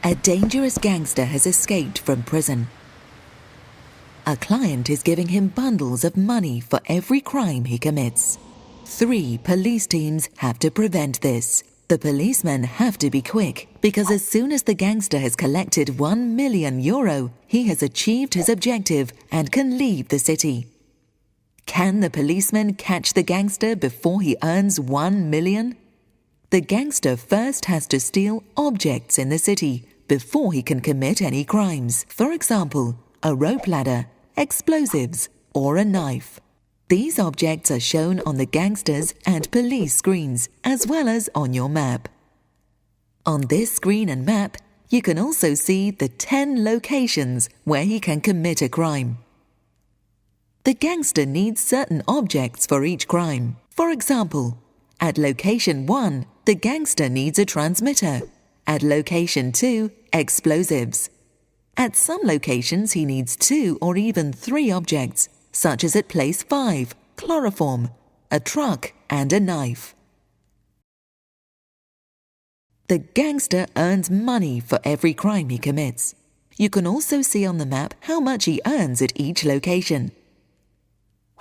A dangerous gangster has escaped from prison. A client is giving him bundles of money for every crime he commits. 3 police teams have to prevent this. The policemen have to be quick, because as soon as the gangster has collected €1 million, he has achieved his objective and can leave the city. Can the policeman catch the gangster before he earns €1 million? The gangster first has to steal objects in the city before he can commit any crimes. For example, a rope ladder, explosives, or a knife. These objects are shown on the gangster's and police screens, as well as on your map. On this screen and map, you can also see the 10 locations where he can commit a crime. The gangster needs certain objects for each crime. For example, at location 1, the gangster needs a transmitter. At location 2, explosives. At some locations, he needs 2 or even 3 objects, such as at place 5, chloroform, a truck, and a knife. The gangster earns money for every crime he commits. You can also see on the map how much he earns at each location.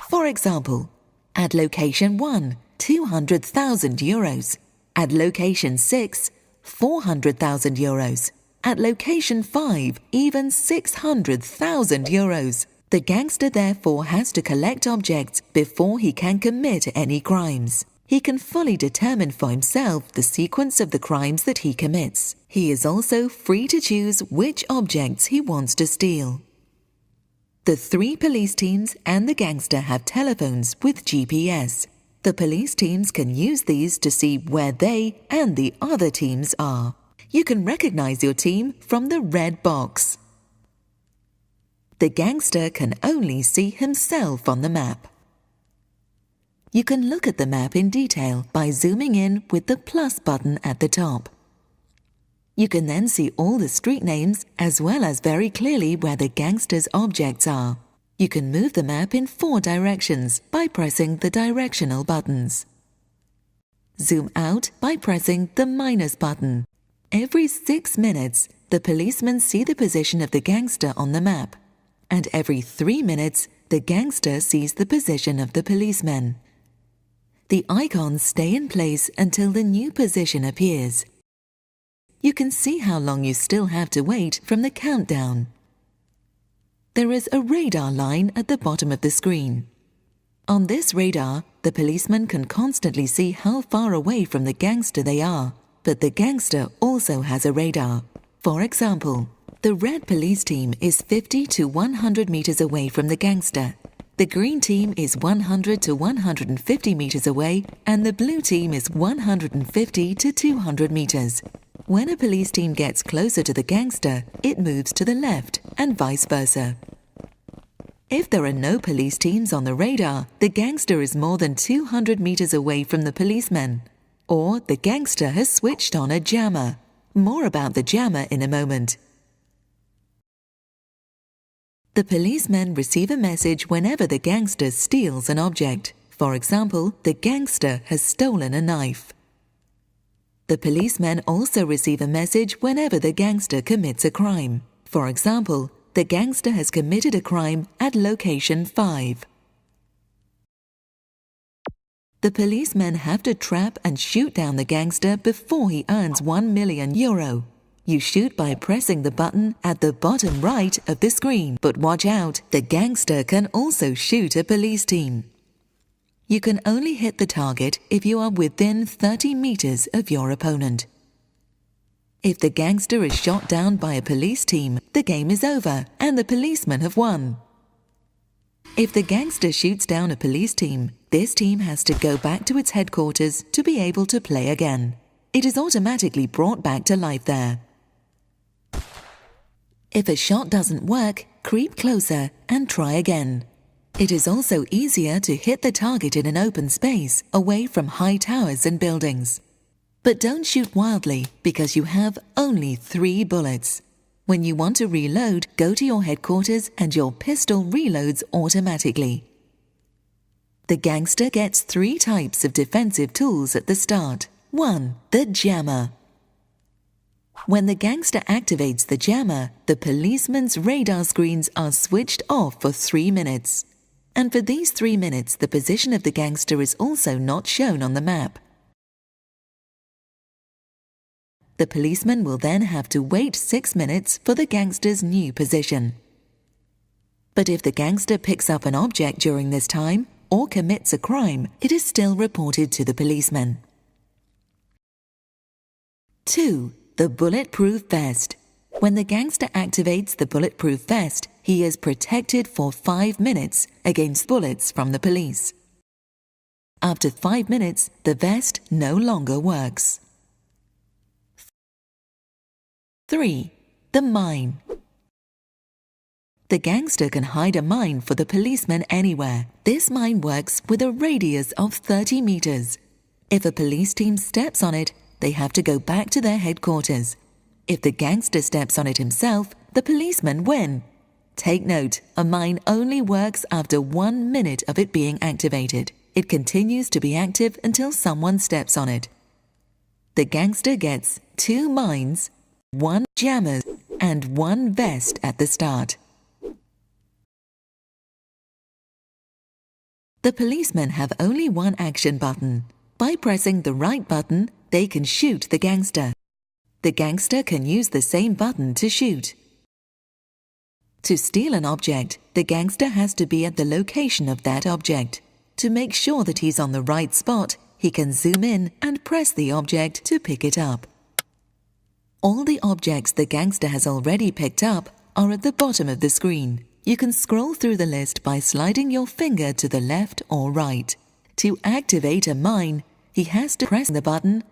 For example, at location 1, €200,000. At location 6, €400,000. At location 5, even €600,000. The gangster therefore has to collect objects before he can commit any crimes. He can fully determine for himself the sequence of the crimes that he commits. He is also free to choose which objects he wants to steal. The 3 police teams and the gangster have telephones with GPS. The police teams can use these to see where they and the other teams are. You can recognize your team from the red box. The gangster can only see himself on the map. You can look at the map in detail by zooming in with the plus button at the top. You can then see all the street names as well as very clearly where the gangster's objects are. You can move the map in 4 directions by pressing the directional buttons. Zoom out by pressing the minus button. Every 6 minutes, the policemen see the position of the gangster on the map, and every 3 minutes, the gangster sees the position of the policemen. The icons stay in place until the new position appears. You can see how long you still have to wait from the countdown. There is a radar line at the bottom of the screen. On this radar, the policeman can constantly see how far away from the gangster they are, but the gangster also has a radar. For example, the red police team is 50 to 100 meters away from the gangster. The green team is 100 to 150 meters away, and the blue team is 150 to 200 meters. When a police team gets closer to the gangster, it moves to the left, and vice versa. If there are no police teams on the radar, the gangster is more than 200 meters away from the policemen. Or the gangster has switched on a jammer. More about the jammer in a moment. The policemen receive a message whenever the gangster steals an object. For example, the gangster has stolen a knife. The policemen also receive a message whenever the gangster commits a crime. For example, the gangster has committed a crime at location 5. The policemen have to trap and shoot down the gangster before he earns €1 million. You shoot by pressing the button at the bottom right of the screen. But watch out, the gangster can also shoot a police team. You can only hit the target if you are within 30 meters of your opponent. If the gangster is shot down by a police team, the game is over and the policemen have won. If the gangster shoots down a police team, this team has to go back to its headquarters to be able to play again. It is automatically brought back to life there. If a shot doesn't work, creep closer and try again. It is also easier to hit the target in an open space, away from high towers and buildings. But don't shoot wildly, because you have only 3 bullets. When you want to reload, go to your headquarters and your pistol reloads automatically. The gangster gets 3 types of defensive tools at the start. 1. The jammer. When the gangster activates the jammer, the policeman's radar screens are switched off for 3 minutes. And for these 3 minutes, the position of the gangster is also not shown on the map. The policeman will then have to wait 6 minutes for the gangster's new position. But if the gangster picks up an object during this time or commits a crime, it is still reported to the policeman. 2. The bulletproof vest. When the gangster activates the bulletproof vest, he is protected for 5 minutes against bullets from the police. After 5 minutes, the vest no longer works. 3. The mine. The gangster can hide a mine for the policeman anywhere. This mine works with a radius of 30 meters. If a police team steps on it, they have to go back to their headquarters. If the gangster steps on it himself, the policemen win. Take note, a mine only works after 1 minute of it being activated. It continues to be active until someone steps on it. The gangster gets 2 mines, 1 jammer, and 1 vest at the start. The policemen have only one action button. By pressing the right button, they can shoot the gangster. The gangster can use the same button to shoot. To steal an object, the gangster has to be at the location of that object. To make sure that he's on the right spot, he can zoom in and press the object to pick it up. All the objects the gangster has already picked up are at the bottom of the screen. You can scroll through the list by sliding your finger to the left or right. To activate a mine, he has to press the button.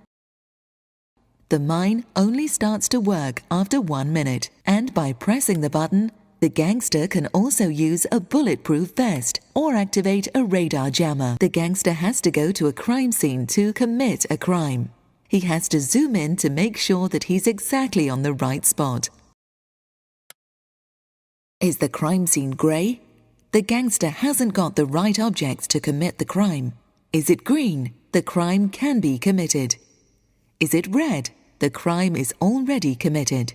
The mine only starts to work after 1 minute, and by pressing the button, the gangster can also use a bulletproof vest or activate a radar jammer. The gangster has to go to a crime scene to commit a crime. He has to zoom in to make sure that he's exactly on the right spot. Is the crime scene grey? The gangster hasn't got the right objects to commit the crime. Is it green? The crime can be committed. Is it red? The crime is already committed.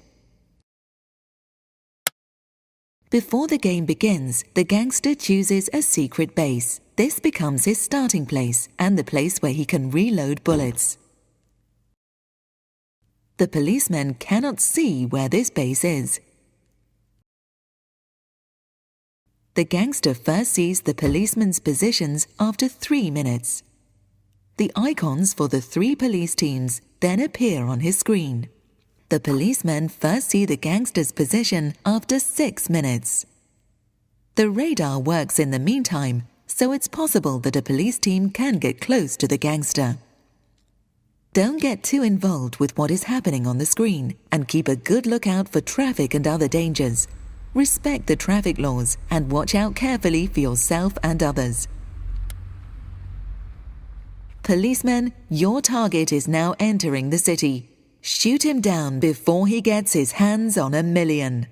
Before the game begins, the gangster chooses a secret base. This becomes his starting place and the place where he can reload bullets. The policeman cannot see where this base is. The gangster first sees the policeman's positions after 3 minutes. The icons for the 3 police teams then appear on his screen. The policemen first see the gangster's position after 6 minutes. The radar works in the meantime, so it's possible that a police team can get close to the gangster. Don't get too involved with what is happening on the screen and keep a good lookout for traffic and other dangers. Respect the traffic laws and watch out carefully for yourself and others. Policemen, your target is now entering the city. Shoot him down before he gets his hands on $1 million.